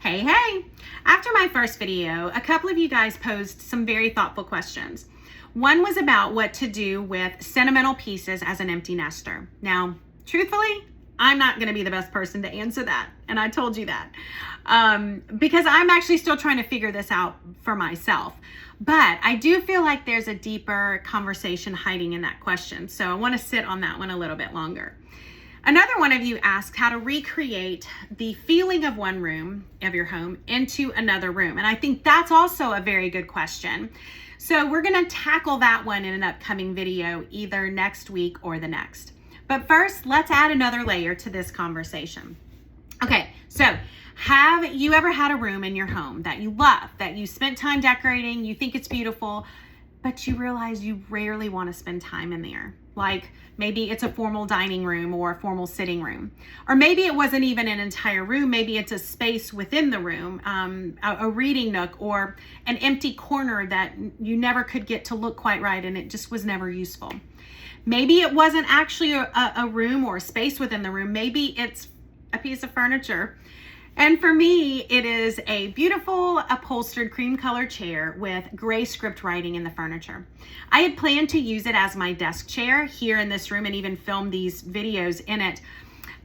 Hey, hey! After my first video, a couple of you guys posed some very thoughtful questions. One was about what to do with sentimental pieces as an empty nester. Now, truthfully, I'm not going to be the best person to answer that, and I told you that, because I'm actually still trying to figure this out for myself. But I do feel like there's a deeper conversation hiding in that question, so I want to sit on that one a little bit longer. Another one of you asked how to recreate the feeling of one room of your home into another room. And I think that's also a very good question. So we're going to tackle that one in an upcoming video, either next week or the next. But first, let's add another layer to this conversation. Okay, so have you ever had a room in your home that you love, that you spent time decorating, you think it's beautiful, but you realize you rarely want to spend time in there? Like maybe it's a formal dining room or a formal sitting room. Or maybe it wasn't even an entire room. Maybe it's a space within the room, a reading nook or an empty corner that you never could get to look quite right and it just was never useful. Maybe it wasn't actually a room or a space within the room. Maybe it's a piece of furniture. And for me, it is a beautiful upholstered cream colored chair with gray script writing in the furniture. I had planned to use it as my desk chair here in this room and even film these videos in it.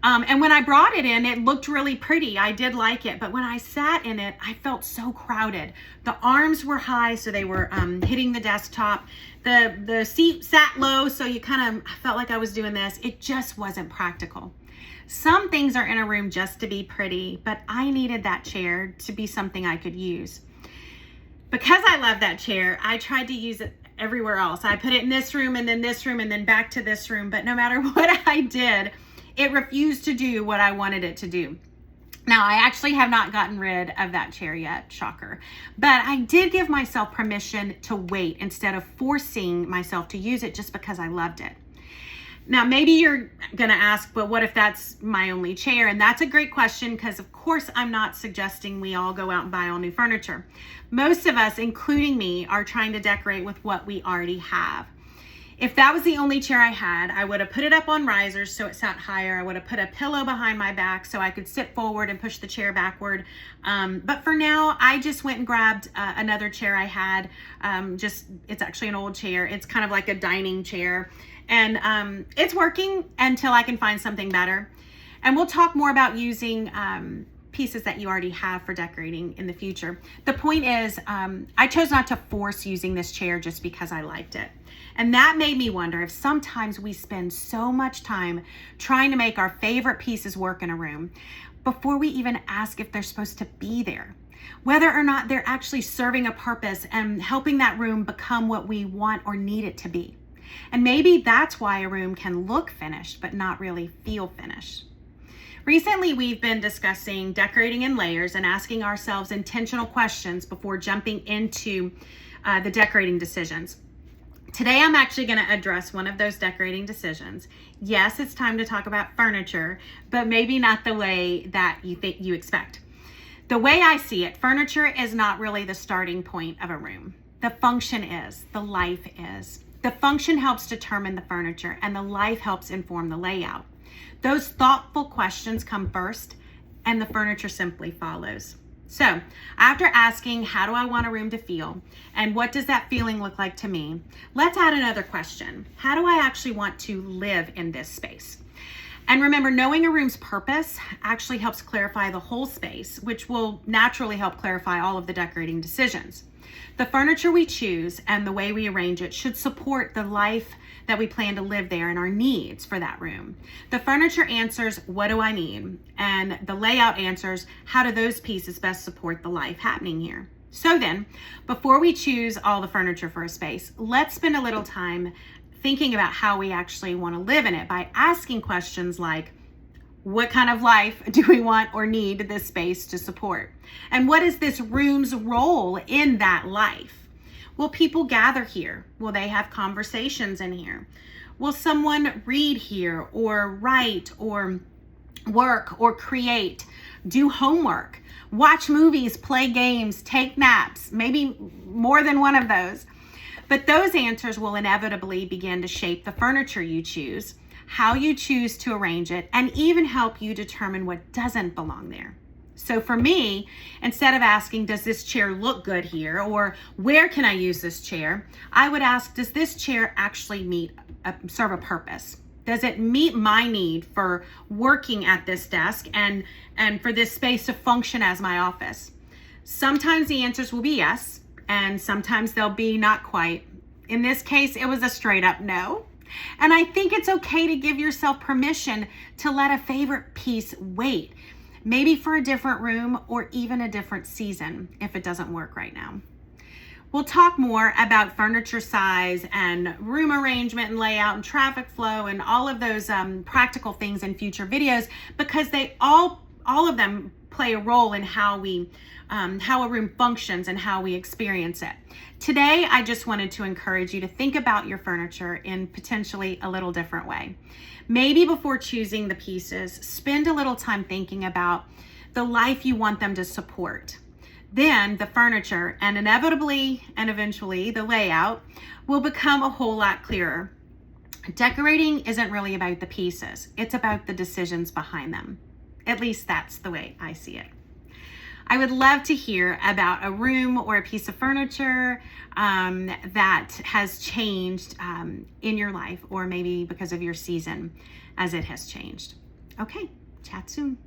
And when I brought it in, it looked really pretty. I did like it, but when I sat in it, I felt so crowded. The arms were high, so they were hitting the desktop. The seat sat low, so you kind of felt like I was doing this. It just wasn't practical. Some things are in a room just to be pretty, but I needed that chair to be something I could use. Because I love that chair, I tried to use it everywhere else. I put it in this room and then this room and then back to this room, but no matter what I did, it refused to do what I wanted it to do. Now, I actually have not gotten rid of that chair yet, shocker, but I did give myself permission to wait instead of forcing myself to use it just because I loved it. Now, maybe you're going to ask, but what if that's my only chair? And that's a great question because, of course, I'm not suggesting we all go out and buy all new furniture. Most of us, including me, are trying to decorate with what we already have. If that was the only chair I had, I would have put it up on risers so it sat higher. I would have put a pillow behind my back so I could sit forward and push the chair backward. But for now, I just went and grabbed another chair I had. It's actually an old chair. It's kind of like a dining chair. And it's working until I can find something better. And we'll talk more about using pieces that you already have for decorating in the future. The point is, I chose not to force using this chair just because I liked it. And that made me wonder if sometimes we spend so much time trying to make our favorite pieces work in a room before we even ask if they're supposed to be there. Whether or not they're actually serving a purpose and helping that room become what we want or need it to be. And maybe that's why a room can look finished, but not really feel finished. Recently, we've been discussing decorating in layers and asking ourselves intentional questions before jumping into the decorating decisions. Today, I'm actually going to address one of those decorating decisions. Yes, it's time to talk about furniture, but maybe not the way that you expect. The way I see it, furniture is not really the starting point of a room. The function is, the life is. The function helps determine the furniture and the life helps inform the layout. Those thoughtful questions come first and the furniture simply follows. So after asking, how do I want a room to feel? And what does that feeling look like to me? Let's add another question. How do I actually want to live in this space? And remember, knowing a room's purpose actually helps clarify the whole space, which will naturally help clarify all of the decorating decisions. The furniture we choose and the way we arrange it should support the life that we plan to live there and our needs for that room. The furniture answers, what do I need? And the layout answers, how do those pieces best support the life happening here? So then, before we choose all the furniture for a space, let's spend a little time thinking about how we actually want to live in it by asking questions like, what kind of life do we want or need this space to support? And what is this room's role in that life? Will people gather here? Will they have conversations in here? Will someone read here or write or work or create, do homework, watch movies, play games, take naps, maybe more than one of those? But those answers will inevitably begin to shape the furniture you choose, how you choose to arrange it, and even help you determine what doesn't belong there. So for me, instead of asking, does this chair look good here? Or where can I use this chair? I would ask, does this chair actually serve a purpose? Does it meet my need for working at this desk and for this space to function as my office? Sometimes the answers will be yes, and sometimes they'll be not quite. In this case, it was a straight up no. And I think it's okay to give yourself permission to let a favorite piece wait. Maybe for a different room or even a different season if it doesn't work right now. We'll talk more about furniture size and room arrangement and layout and traffic flow and all of those practical things in future videos, because they all of them play a role in how a room functions and how we experience it. Today, I just wanted to encourage you to think about your furniture in potentially a little different way. Maybe before choosing the pieces, spend a little time thinking about the life you want them to support. Then the furniture and inevitably and eventually the layout will become a whole lot clearer. Decorating isn't really about the pieces. It's about the decisions behind them. At least that's the way I see it. I would love to hear about a room or a piece of furniture that has changed in your life, or maybe because of your season as it has changed. Okay, chat soon.